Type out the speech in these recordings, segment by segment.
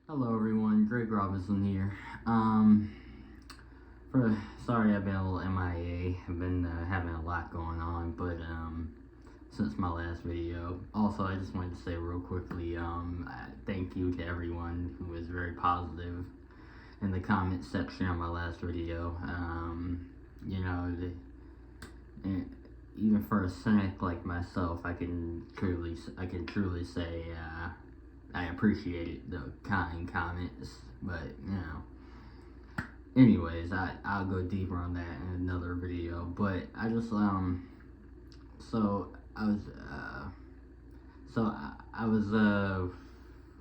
Hello everyone, Drake Robinson here. Sorry I've been a little MIA. I've been having a lot going on, but since my last video. Also, I just wanted to say real quickly, thank you to everyone who was very positive in the comment section on my last video. You know, even for a cynic like myself, I can truly say I appreciate the kind comments, but anyways, I'll go deeper on that in another video. But I just so I was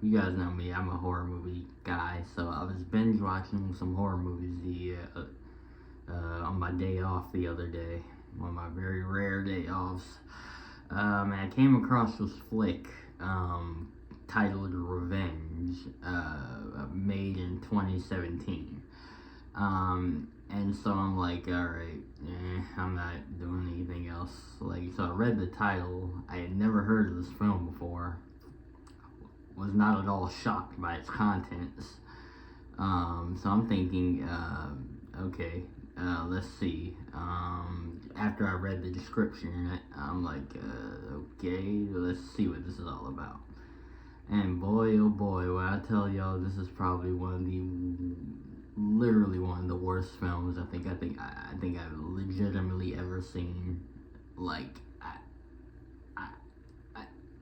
you guys know me, I'm a horror movie guy, so I was binge watching some horror movies on my day off the other day, one of my very rare day offs. And I came across this flick titled Revenge, made in 2017. And so I'm like, alright, I'm not doing anything else. So I read the title. I had never heard of this film before. Was not at all shocked by its contents. So I'm thinking, okay, let's see. After I read the description, I'm like, okay, let's see what this is all about. And boy, oh boy, when I tell y'all, this is probably literally one of the worst films I think I've legitimately ever seen. Like,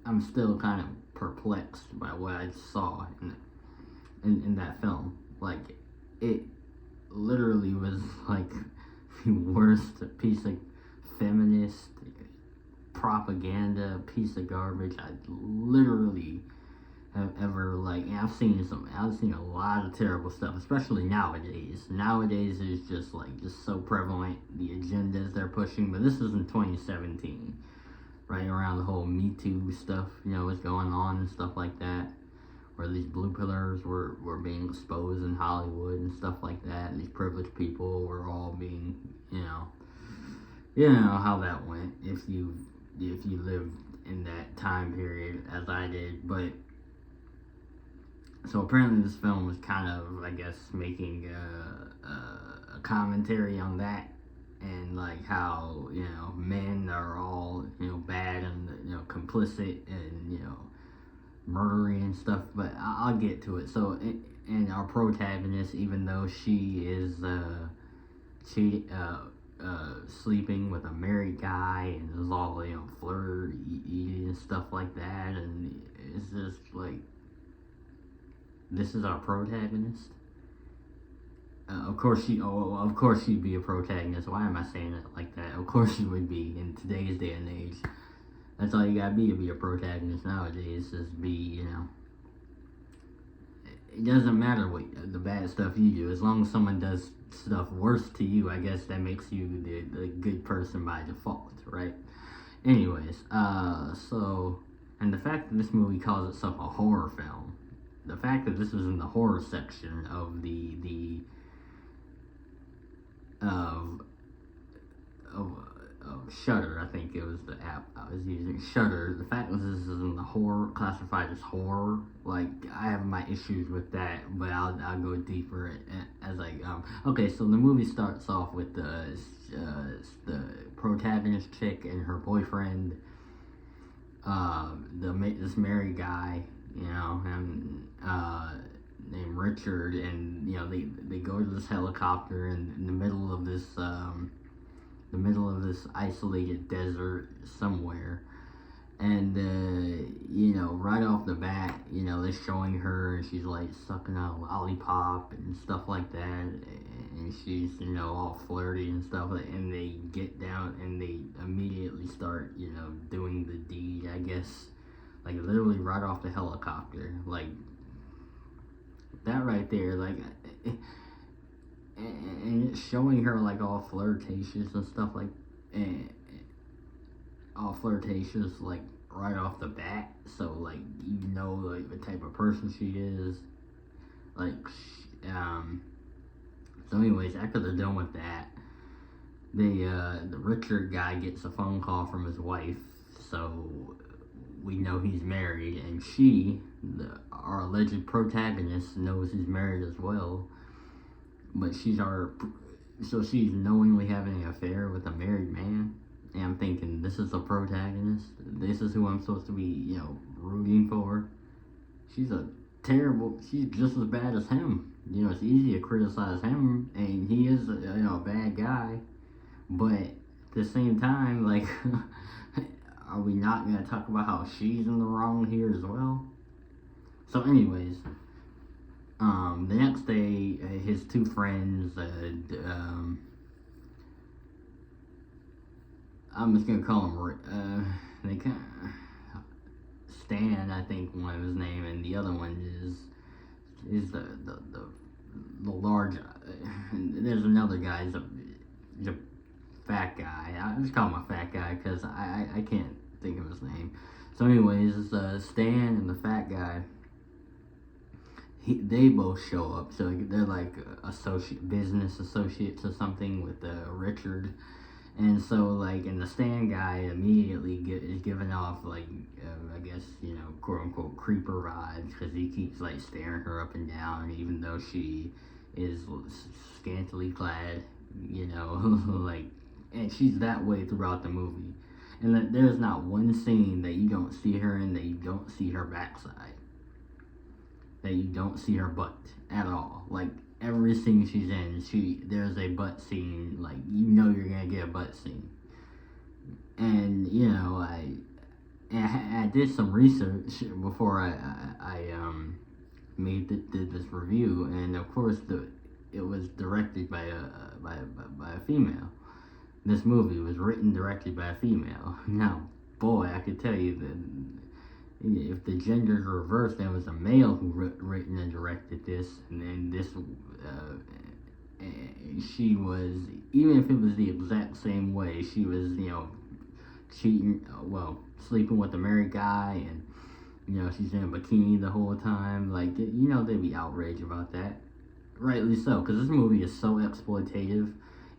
I'm still kind of perplexed by what I saw in that film. Like, it literally was like the worst piece of feminist propaganda, piece of garbage I literally have ever, I've seen a lot of terrible stuff, especially nowadays. Nowadays is just so prevalent, the agendas they're pushing, but this is in 2017, right around the whole Me Too stuff, what's going on and stuff like that, where these blue pillars were being exposed in Hollywood and stuff like that, and these privileged people were all being, you know how that went, if you lived in that time period as I did. But so apparently this film was kind of, I guess, making a commentary on that, and how men are all bad and complicit and murdering and stuff. But I'll get to it. So and our protagonist, even though she is sleeping with a married guy and is all flirty and stuff like that, and it's just this is our protagonist. Of course she'd be a protagonist. Why am I saying it like that? Of course she would be in today's day and age. That's all you gotta be to be a protagonist nowadays. Is be It doesn't matter what the bad stuff you do, as long as someone does stuff worse to you. I guess that makes you the good person by default, right? Anyways, and the fact that this movie calls itself a horror film, the fact that this was in the horror section of of Shudder, I think it was the app I was using, Shudder. The fact that this is in the horror, classified as horror, I have my issues with that, but I'll go deeper as I go. Okay, so the movie starts off with the protagonist chick and her boyfriend, this married guy, and named Richard, and they go to this helicopter in the middle of this isolated desert somewhere, and right off the bat, they're showing her, and she's sucking on a lollipop and stuff like that, and she's all flirty and stuff, and they get down and they immediately start doing the deed, I guess, literally right off the helicopter, that right there, and it's showing her all flirtatious and stuff, all flirtatious right off the bat, so the type of person she is, so anyways, after they're done with that, the Richard guy gets a phone call from his wife, so we know he's married, and our alleged protagonist knows he's married as well, but so she's knowingly having an affair with a married man. And I'm thinking, this is the protagonist. This is who I'm supposed to be, rooting for. She's just as bad as him. It's easy to criticize him, and he is, a bad guy. But at the same time, like, are we not going to talk about how she's in the wrong here as well? So anyways, the next day, his two friends, I'm just gonna call him, they kind of, Stan, I think one of his name, and the other one is the large, there's another guy, he's a fat guy. I just call him a fat guy because I can't think of his name. So anyways, Stan and the fat guy, they both show up. So they're like business associates or something with Richard. And so, like, and the Stan guy immediately is giving off, like, I guess, quote-unquote creeper vibes, because he keeps, like, staring her up and down, even though she is scantily clad, like, and she's that way throughout the movie. And there's not one scene that you don't see her in that you don't see her backside, that you don't see her butt at all. Like, every scene she's in, there's a butt scene. Like, you're gonna get a butt scene. And I did some research before I did this review, and of course it was directed by a female. This movie was directed by a female. Now, boy, I could tell you that if the genders were reversed, there was a male who written and directed this, and then she was, even if it was the exact same way, she was, cheating, sleeping with a married guy, and, she's in a bikini the whole time. Like, they'd be outraged about that. Rightly so, because this movie is so exploitative.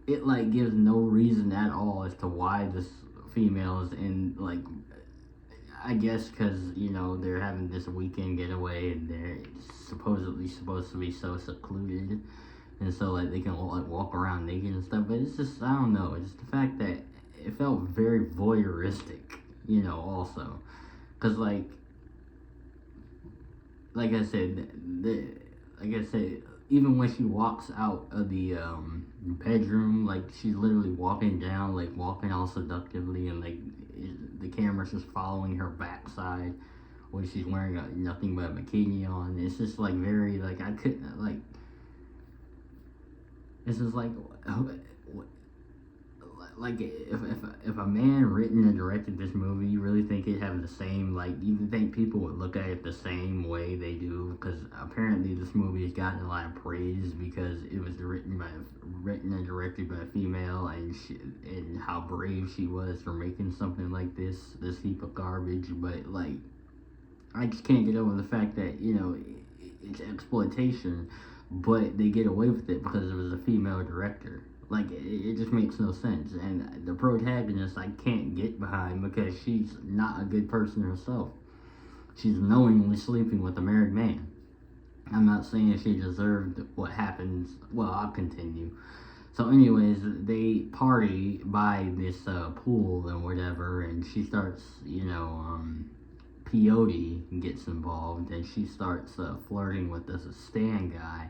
It, like, gives no reason at all as to why this female is in, like, I guess because, they're having this weekend getaway and they're supposedly supposed to be so secluded. And so, like, they can, like, walk around naked and stuff. But it's just, I don't know. It's the fact that it felt very voyeuristic, also. Because, like I said, even when she walks out of the bedroom, like, she's literally walking down, like, walking all seductively, and, like, the camera's just following her backside when she's wearing nothing but a bikini on. It's just, like, very, like, I couldn't, like, it's just, like if a man written and directed this movie, you really think it'd have the same, like, you think people would look at it the same way they do? Because apparently this movie has gotten a lot of praise because it was written and directed by a female, and how brave she was for making something like this heap of garbage. But, like, I just can't get over the fact that, it's exploitation, but they get away with it because it was a female director. Like, it just makes no sense. And the protagonist I can't get behind because she's not a good person herself. She's knowingly sleeping with a married man. I'm not saying she deserved what happens. Well, I'll continue. So anyways, they party by this pool and whatever, and she starts, peyote gets involved, and she starts flirting with this Stan guy.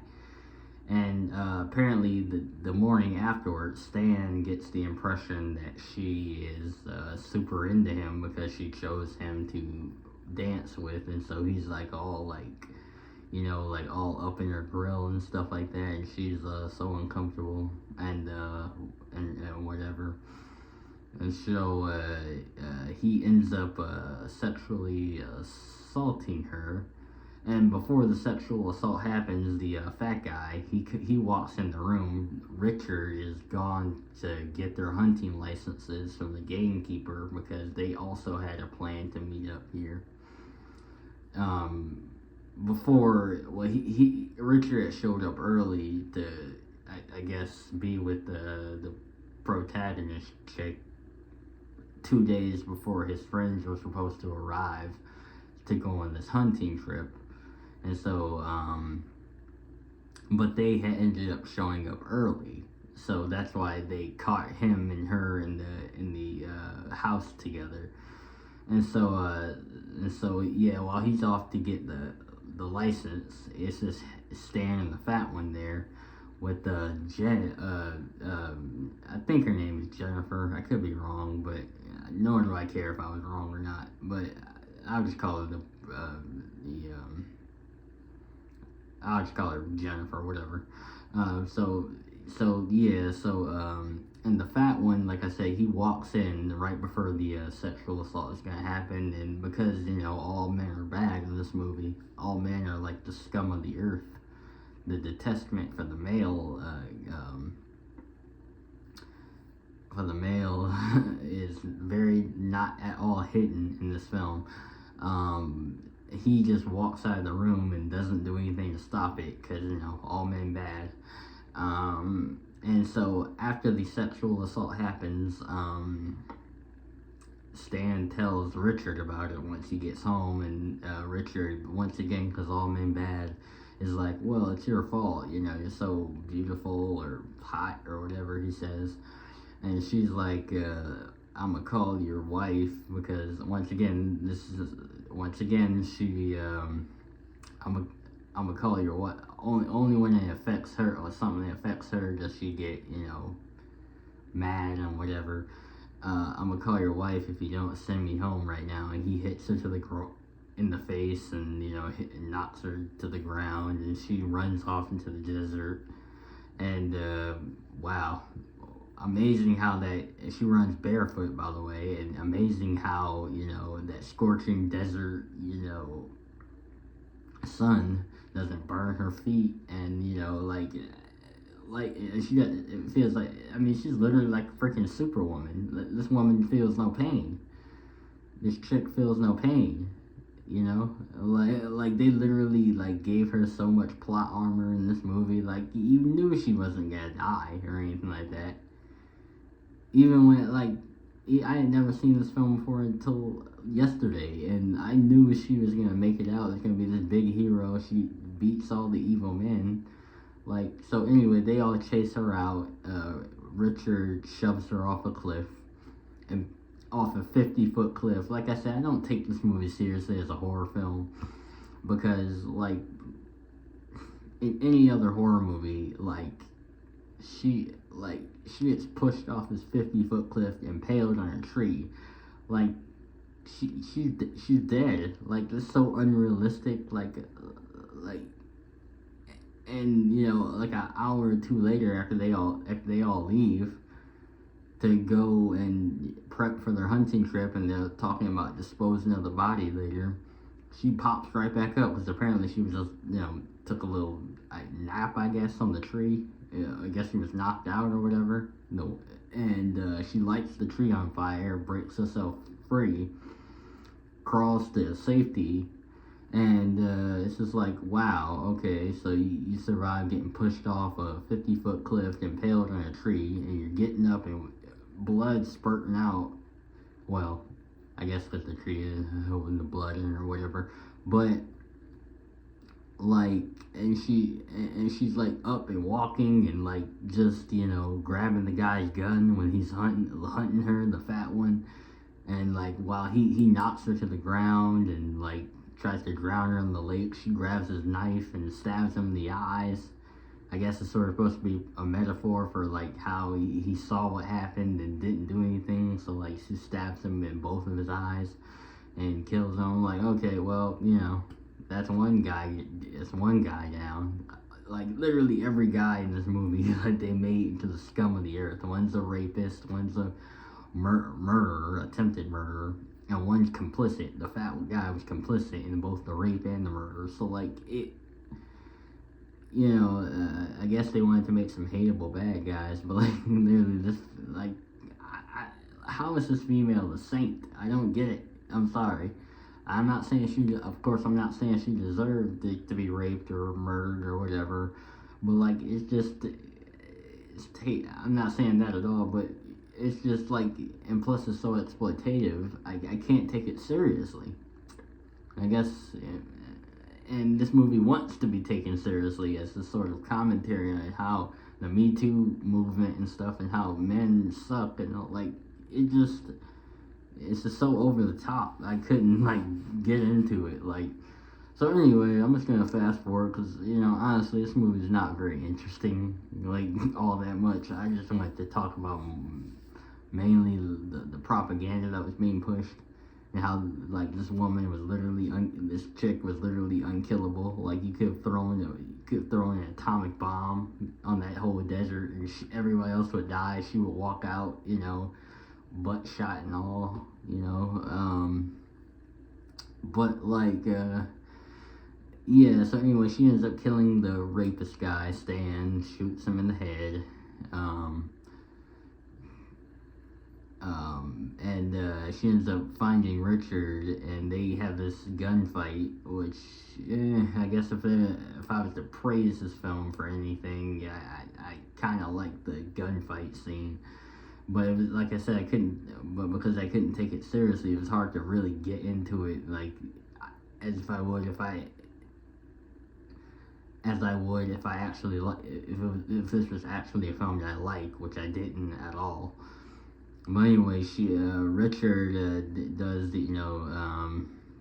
And apparently the morning afterwards, Stan gets the impression that she is super into him because she chose him to dance with, and so he's like all like, like all up in her grill and stuff like that, and she's so uncomfortable and whatever. And so he ends up sexually assaulting her. And before the sexual assault happens, the fat guy, he walks in the room. Richard is gone to get their hunting licenses from the gamekeeper because they also had a plan to meet up here. Richard had showed up early to, I guess, be with the protagonist chick 2 days before his friends were supposed to arrive to go on this hunting trip. And so, but they had ended up showing up early, so that's why they caught him and her in the house together. And so yeah, while he's off to get the license, it's just Stan and the fat one there with Jen. I think her name is Jennifer. I could be wrong, but nor do I care if I was wrong or not. But I'll just call her I'll just call her Jennifer, whatever. And the fat one, like I say, he walks in right before the sexual assault is gonna happen, and because all men are bad in this movie, all men are like the scum of the earth. The testament for the male, is very not at all hidden in this film. He just walks out of the room and doesn't do anything to stop it because all men bad. And so after the sexual assault happens, Stan tells Richard about it once he gets home, and Richard, once again, because all men bad, is like, well, it's your fault, you're so beautiful or hot or whatever he says. And she's like, I'm gonna call your wife, because once again, I'm gonna call your wife. Only when it affects her or something that affects her does she get, mad and whatever. I'm gonna call your wife if you don't send me home right now. And he hits her in the face, and knocks her to the ground, and she runs off into the desert. And wow, amazing how that she runs barefoot, by the way, and amazing how that scorching desert sun doesn't burn her feet, and it feels like, I mean, she's literally like a freaking superwoman. This woman feels no pain. This chick feels no pain. Like they literally gave her so much plot armor in this movie. Like, you knew she wasn't gonna die or anything like that. Even when I had never seen this film before until yesterday, and I knew she was gonna make it out. It's gonna be this big hero. She beats all the evil men. So anyway, they all chase her out. Richard shoves her off a cliff, and off a 50-foot cliff. Like I said, I don't take this movie seriously as a horror film, because in any other horror movie, she gets pushed off this 50-foot cliff, impaled on a tree. She's dead. That's so unrealistic. And an hour or two later, after they all leave to go and prep for their hunting trip, and they're talking about disposing of the body later, she pops right back up, because apparently she was just took a little nap, I guess, on the tree. I guess she was knocked out or whatever. No, and she lights the tree on fire, breaks herself free, crawls to safety. And it's just like, wow, okay, so you survived getting pushed off a 50-foot cliff, impaled on a tree, and you're getting up and blood spurting out. Well, I guess because the tree is holding the blood in or whatever. But and she's up and walking, and just grabbing the guy's gun when he's hunting her, the fat one. And while he knocks her to the ground and tries to drown her in the lake, she grabs his knife and stabs him in the eyes. I guess it's sort of supposed to be a metaphor for how he saw what happened and didn't do anything. So she stabs him in both of his eyes and kills him. Okay, well, that's one guy. It's one guy down. Literally every guy in this movie they made into the scum of the earth. One's a rapist. One's a murderer, attempted murderer. And one's complicit. The fat guy was complicit in both the rape and the murder. So I guess they wanted to make some hateable bad guys, but literally this, how is this female a saint? I don't get it. I'm sorry. I'm not saying of course I'm not saying she deserved to be raped or murdered or whatever, but it's just, I'm not saying that at all, but it's just and plus it's so exploitative, I can't take it seriously. I guess and this movie wants to be taken seriously as a sort of commentary on how the Me Too movement and stuff, and how men suck, and like it just it's just so over the top. I couldn't like get into it. Like, so anyway, I'm just gonna fast forward because honestly, this movie is not very interesting. Like all that much. I just wanted to talk about mainly the propaganda that was being pushed, and how like this woman was literally this chick was literally unkillable. Like you could have thrown an atomic bomb on that whole desert, and everybody else would die. She would walk out, butt shot and all, but like yeah. So anyway, she ends up killing the rapist guy. Stan shoots him in the head. And she ends up finding Richard, and they have this gunfight, which, I guess if I was to praise this film for anything, I kind of like the gunfight scene. But it was, like I said, because I couldn't take it seriously, it was hard to really get into it, like, as I would if I actually, if this was actually a film that I like, which I didn't at all. But anyway, Richard does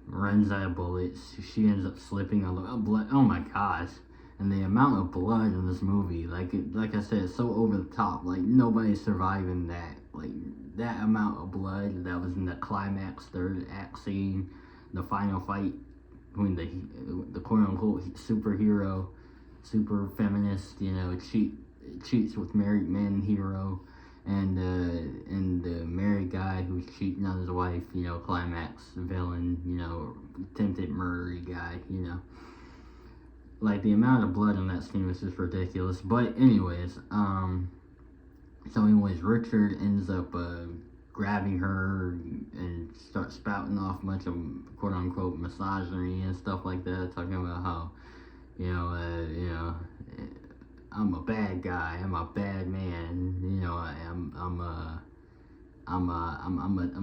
runs out of bullets. She ends up slipping on the blood. Oh my gosh! And the amount of blood in this movie, like I said, it's so over the top. Like nobody's surviving that. Like that amount of blood that was in the climax third act scene, the final fight between the quote unquote superhero, super feminist, cheats with married men hero, and the married guy who's cheating on his wife, climax villain, attempted murder guy, Like the amount of blood in that scene was just ridiculous. But anyways, Richard ends up grabbing her and starts spouting off a bunch of quote unquote misogyny and stuff like that, talking about how, I'm a bad guy. I'm a bad man. I'm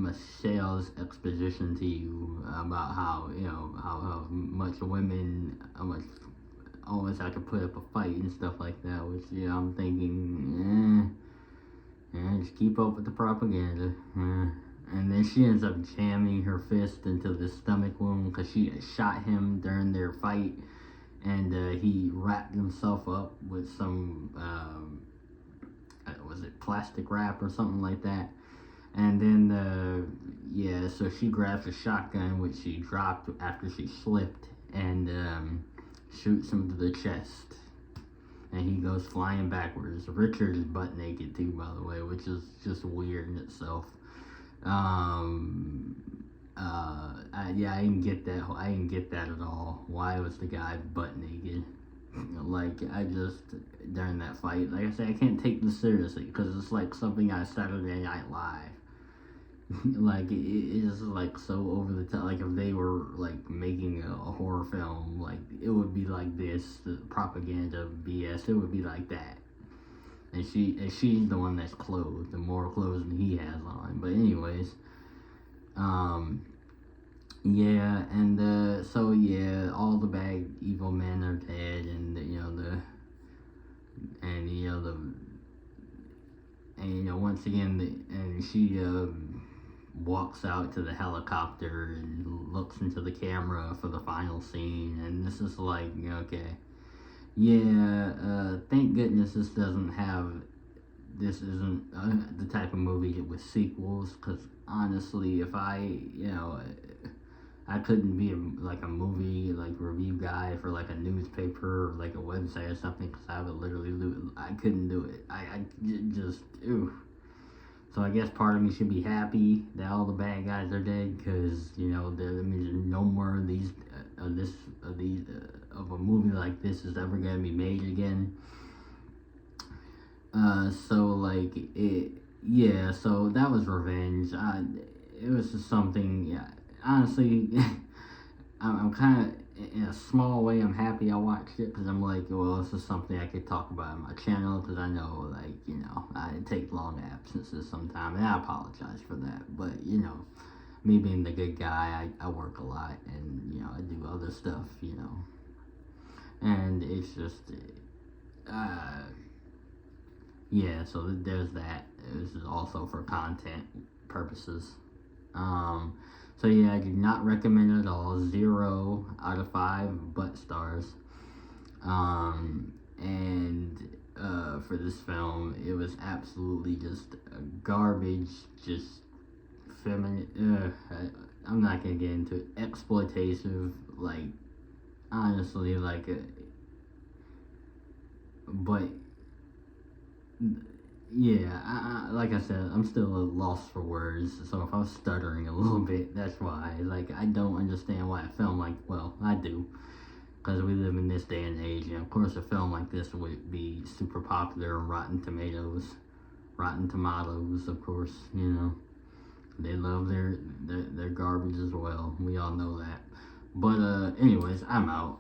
a sales exposition to you about how much women, how much always I could put up a fight and stuff like that. Which I'm thinking, just keep up with the propaganda. And then she ends up jamming her fist into the stomach wound because she shot him during their fight. And he wrapped himself up with some, was it plastic wrap or something like that? And then, so she grabs a shotgun, which she dropped after she slipped, and shoots him to the chest. And he goes flying backwards. Richard is butt naked too, by the way, which is just weird in itself. I didn't get that. I didn't get that at all. Why was the guy butt naked? During that fight, like I said, I can't take this seriously because it's like something out of Saturday Night Live. It's like so over the top. Like if they were like making a horror film, like it would be like this, the propaganda BS. It would be like that. And she's the one that's clothed, and more clothes than he has on. But anyways, all the bad evil men are dead, and once again, and she walks out to the helicopter and looks into the camera for the final scene, and this is like, okay, thank goodness this isn't the type of movie with sequels, because honestly, if I couldn't be a movie review guy for like a newspaper or like a website or something, because I would literally I couldn't do it. I just So I guess part of me should be happy that all the bad guys are dead, because that means no more of these of a movie like this is ever gonna be made again. So that was revenge. It was just something. Yeah, honestly, I'm kind of, in a small way, I'm happy I watched it, because I'm like, well, this is something I could talk about on my channel, because I know, I take long absences sometimes, and I apologize for that, but, me being the good guy, I work a lot, and I do other stuff, and it's just, uh, yeah. So there's that. This is also for content purposes. Um, so yeah, I do not recommend it at all. 0 out of 5 butt stars. And for this film, it was absolutely just garbage, just feminine. I'm not gonna get into it. Exploitative, like honestly, but yeah, like I said, I'm still a loss for words. So if I was stuttering a little bit, that's why. Like I don't understand why a film like, well, I do, because we live in this day and age, and of course a film like this would be super popular on Rotten Tomatoes. Rotten Tomatoes, of course, they love their garbage as well. We all know that. But anyways, I'm out.